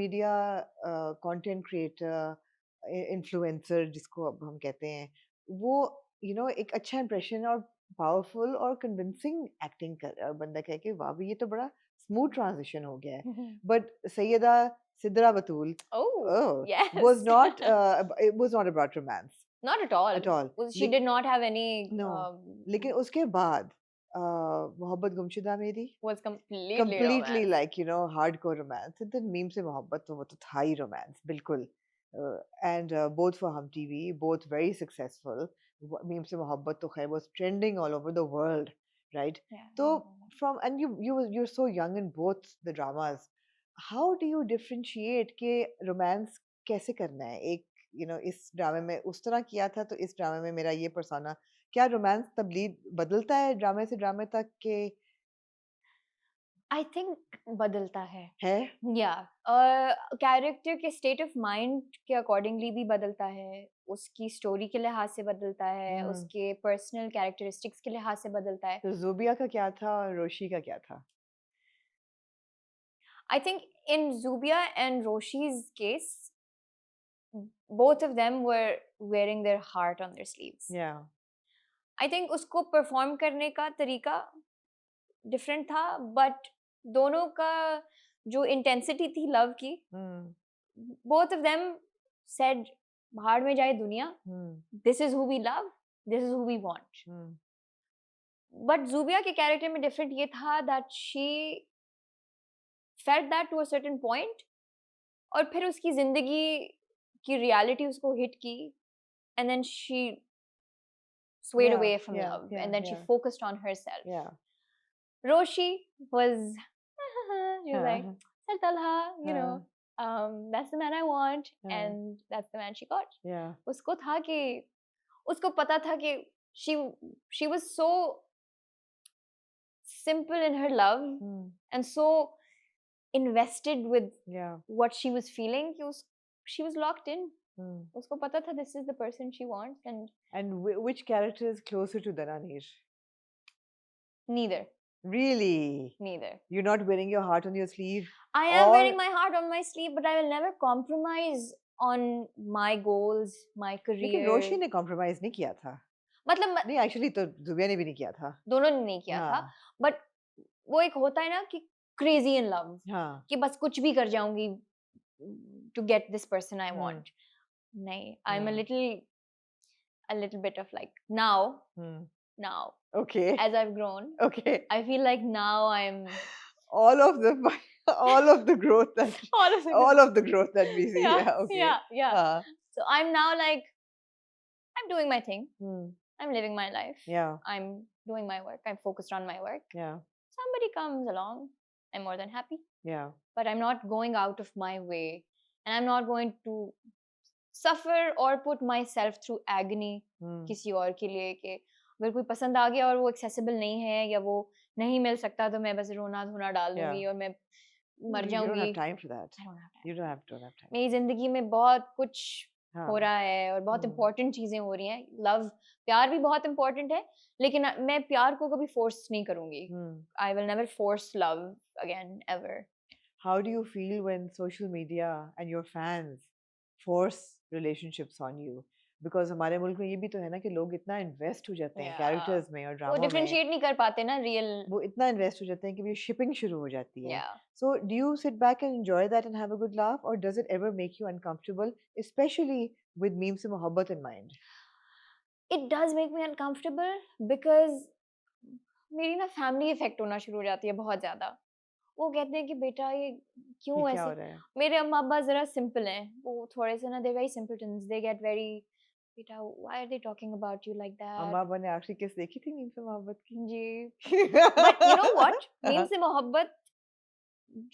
Media content creator influencer जिसको अब हम कहते हैं, वो एक अच्छा इंप्रेशन और पावरफुल और कन्विंसिंग एक्टिंग कर और बंदा कहे कि वाह ये तो बड़ा स्मूथ ट्रांजिशन हो गया है। But Syeda Sidra Batool Oh, was yes. not it was not about romance Not at all. at all. She did not have any No, लेकिन उसके बाद मोहब्बत गुमशुदा मेरी was completely completely romance. like hardcore romance. And then meme से मोहब्बत तो वो तो था ही romance बिल्कुल. And both for Hum TV, both very successful. Meme से मोहब्बत तो खैर was trending all over the world, right? Yeah. So and you're so young in both the dramas. How do you differentiate कि romance कैसे करना है? एक इस ड्रामे में उस तरह किया था तो इस ड्रामे में मेरा ये persona, क्या रोमांस तब्दील बदलता है ड्रामे से ड्रामे तक के I think बदलता है. है? Yeah. कैरेक्टर के स्टेट ऑफ माइंड के अकॉर्डिंगली भी बदलता है, उसकी स्टोरी के लिहाज से बदलता है, उसके पर्सनल कैरेक्टरिस्टिक्स के लिहाज से बदलता है. तो ज़ूबिया का क्या था और रोशी का क्या था? I think in Zubia and Roshi's case, both of them were wearing their heart on their sleeves. Yeah. I think उसको परफॉर्म करने का तरीका डिफरेंट था, बट दोनों का जो इंटेंसिटी थी लव की, both of them said भाड़ में जाए दुनिया, this is who we love, this is who we want. But Zubia के कैरेक्टर में डिफरेंट ये था that she felt that to a certain point, और फिर उसकी जिंदगी की रियलिटी उसको हिट की, and then she swayed away from love, and then she focused on herself. Yeah. Roshi was she was like, Sir Talha, that's the man I want, and that's the man she got. Yeah. उसको था कि उसको पता था कि she was so simple in her love and so invested with what she was feeling कि she was locked in. उसको पता था this is the person she wants. And which character is closer to Dananir? Neither. Really? Neither. You're not wearing your heart on your sleeve? I am wearing my heart on my sleeve, but I will never compromise on my goals, my career. लेकिन रोशी ने compromise नहीं किया था. मतलब नहीं, actually तो ज़ुबिया ने भी नहीं किया था. दोनों ने नहीं किया था, but वो एक होता है ना कि crazy in love, कि बस कुछ भी कर जाऊंगी to get this person I want. नहीं, I'm a little bit of like now. Okay. As I've grown. Okay. I feel like now I'm all of the growth that all of the growth that we see. Yeah, okay. Yeah. So I'm now like I'm doing my thing. I'm living my life. Yeah. I'm doing my work. I'm focused on my work. Yeah. Somebody comes along, I'm more than happy. Yeah. But I'm not going out of my way, and I'm not going to suffer or put myself through agony किसी और के लिए कि अगर कोई पसंद आ गया और वो accessible नहीं है या वो नहीं मिल सकता तो मैं बस रोना धोना डाल दूंगी और मैं मर जाऊंगी. You don't have time for that. I don't have time. You don't have time. मेरी जिंदगी में बहुत कुछ हो रहा है और बहुत important चीजें हो रही हैं. लव प्यार भी बहुत important है, लेकिन मैं प्यार को कभी force नहीं करूंगी. I will never force love again ever. How do you feel when social media and your fans force relationships on you? Because हमारे मुल्क में ये भी तो है ना कि लोग इतना इन्वेस्ट हो जाते हैं कैरेक्टर्स में और ड्रामा में, वो डिफरेंशिएट नहीं कर पाते ना रियल, वो इतना इन्वेस्ट हो जाते हैं कि वो शिपिंग शुरू हो जाती है. So do you sit back and enjoy that and have a good laugh, or does it ever make you uncomfortable, especially with Meem se Mohabbat in mind? It does make me uncomfortable because मेरी ना family effect होना शुरू हो जाती है बहुत ज्यादा. वो कहते हैं कि बेटा ये क्यों ऐसे. मेरे अम्मा अब्बा जरा सिंपल हैं, वो थोड़े से ना, they're very simpletons, they get very, बेटा why are they talking about you like that. अम्मा अब्बा ने आखिरी किस देखी थी मीम से मोहब्बत की? जी. But you know what, meme से मोहब्बत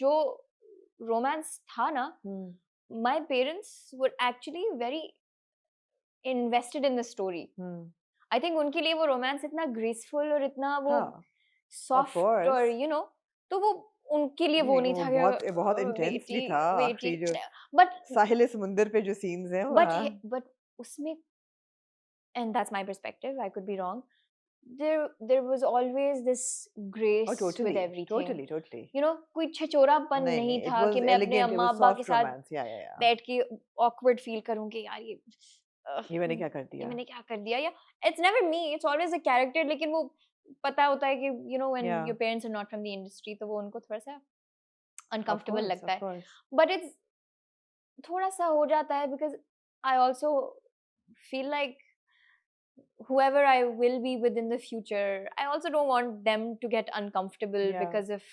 जो रोमांस था ना, my parents were actually very invested in the story. I think उनके लिए वो रोमांस इतना ग्रेसफुल और इतना वो सॉफ्ट और तो वो उनके लिए वो नहीं था, बहुत इंटेंसली था आखिरी जो बट साहिल समुंदर पे जो सीन्स हैं बट उसमें, and that's my perspective, I could be wrong, there was always this Oh, grace with totally, everything. totally. You know, कोई छचोरापन नहीं नहीं नहीं, it था was कि मैं अपने elegant, it अम्मा was अब्बा के soft साथ romance. Yeah. बैठ के awkward feel करूँ कि यार ये मैंने क्या कर ये दिया? मैंने क्या कर दिया, या it's never me, it's always a character. लेकिन वो पता होता है कि you know when Yeah, your parents are not from the industry तो वो उनको थोड़ा सा of uncomfortable course, लगता of है, course. but it's थोड़ा सा हो जाता है because I also feel like whoever I will be with in the future, I also don't want them to get uncomfortable Yeah, because of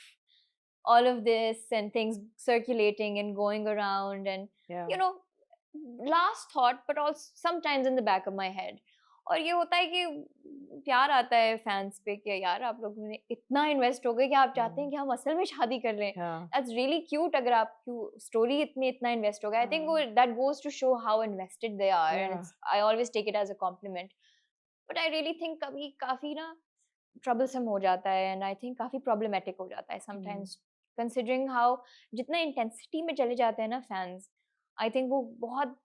all of this and things circulating and going around and yeah. you know, last thought but also sometimes in the back of my head. और ये होता है कि प्यार आता है fans पे कि यार आप लोग ने इतना इन्वेस्ट हो गए कि आप चाहते हैं कि हम असल में शादी कर लें. Yeah. That's really cute अगर आपकी स्टोरी इतनी इतना इन्वेस्ट हो गया. I think वो that goes to show how invested they are, and Yeah. it's, I always take it as a compliment. But I really think कभी काफी ना troublesome हो जाता है, and I think काफी problematic हो जाता है sometimes, considering how जितना intensity में चले जाते हैं ना fans, I think वो बहुत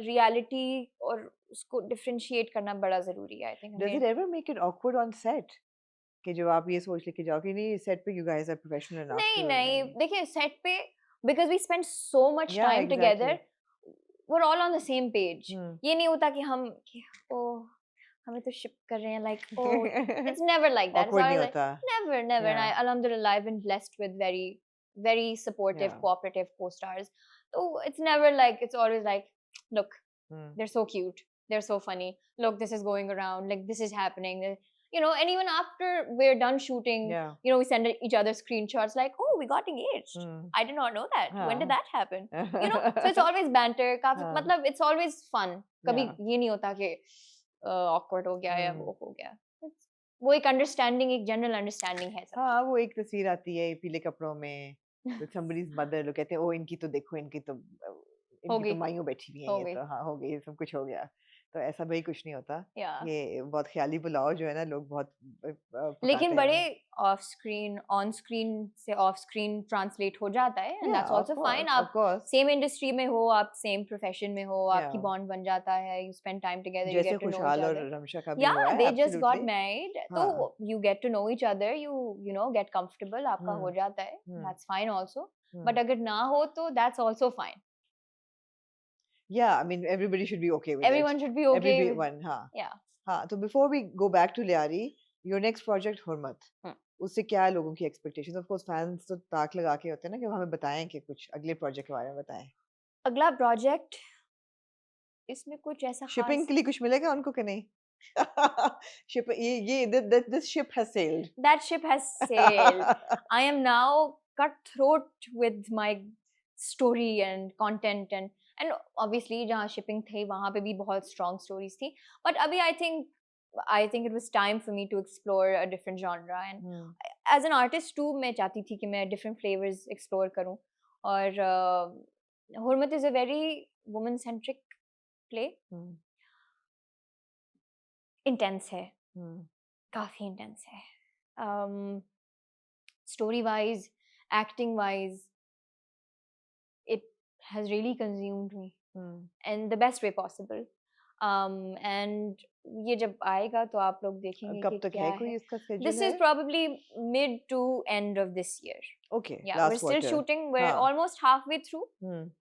reality और उसको differentiate करना बड़ा जरूरी है. I think Does it हमें ever make it awkward on set? कि जब आप ये सोच लेके जाओ कि नहीं सेट पे you guys are professional enough नहीं to नहीं नहीं. देखिए set पे because we spend so much Yeah, time together, exactly. we're all on the same page. ये नहीं होता कि हम ओ हमें तो शिप कर रहे हैं like oh it's never like that. It's Awkward नहीं always like होता. never and I Yeah, alhamdulillah I've been blessed with very supportive yeah. cooperative co-stars, so it's never like, it's always like look they're so cute, they're so funny, look this is going around, like this is happening, you know. And even after we're done shooting, Yeah. you know, we send each other screenshots like oh we got engaged, I did not know that, when did हाँ. that happen, you know. So it's always banter काफी हाँ. मतलब it's always fun. कभी Yeah. ये नहीं होता कि awkward हो गया या वो हो गया. वो एक अंडरस्टैंडिंग, एक जनरल अंडरस्टैंडिंग है सबकी. हाँ वो एक तस्वीर आती है पीले कपड़ों में with somebody's mother लोग कहते हैं ओ इनकी तो देखो हो इनकी तो गई माइयों बैठी हुई हैं हो ये गई तो हाँ हो गई सब कुछ हो गया तो ऐसा भाई कुछ नहीं होता या ये बहुत ख्याली पुलाव जो है ना लोग बहुत लेकिन पकाते बड़े हैं ऑफ स्क्रीन ऑन स्क्रीन से ऑफ स्क्रीन ट्रांसलेट हो जाता है, and yeah that's also fine. of आप course सेम इंडस्ट्री में हो, आप सेम प्रोफेशन में हो, आपकी yeah बॉन्ड बन जाता है, you spend time together, you जैसे गेट टू नो ईच खुशहाल और अदर. रमशा का भी या हुआ है they just got absolutely married तो हाँ you get to know each other, you know get comfortable, आपका हो जाता है, दैट्स फाइन आल्सो. बट अगर ना हो तो that's also fine. yeah I mean everybody should be okay with it everyone should be okay with everyone हाँ या. हाँ तो before we go back to Liari your next project हुरमत उससे क्या है लोगों की एक्सपेक्टेशंस ऑफ कोर्स फैंस तो ताक लगा के होते हैं ना कि हमें बताएं कि कुछ अगले प्रोजेक्ट के बारे में बताएं अगला प्रोजेक्ट इसमें कुछ ऐसा शिपिंग खास के लिए कुछ मिलेगा उनको कि नहीं शिप ये this ship has sailed that ship has sailed. I am now cutthroat with my story and content, and obviously जहाँ shipping थी वहाँ पे भी बहुत strong stories थी. But अभी I think it was time for me to explore a different genre, and as an artist too मैं चाहती थी कि मैं different flavors explore करूँ. और हुरमत is a very woman centric play. intense है, काफी intense है. Story wise, acting wise, it has really consumed me in the best way possible. And ये जब आएगा तो आप लोग देखेंगे कब कि तक क्या है कोई है. इसका स्केड्यूल This is है probably mid to end of this year. Okay Yeah, we're last still quarter shooting. We're हाँ almost halfway through.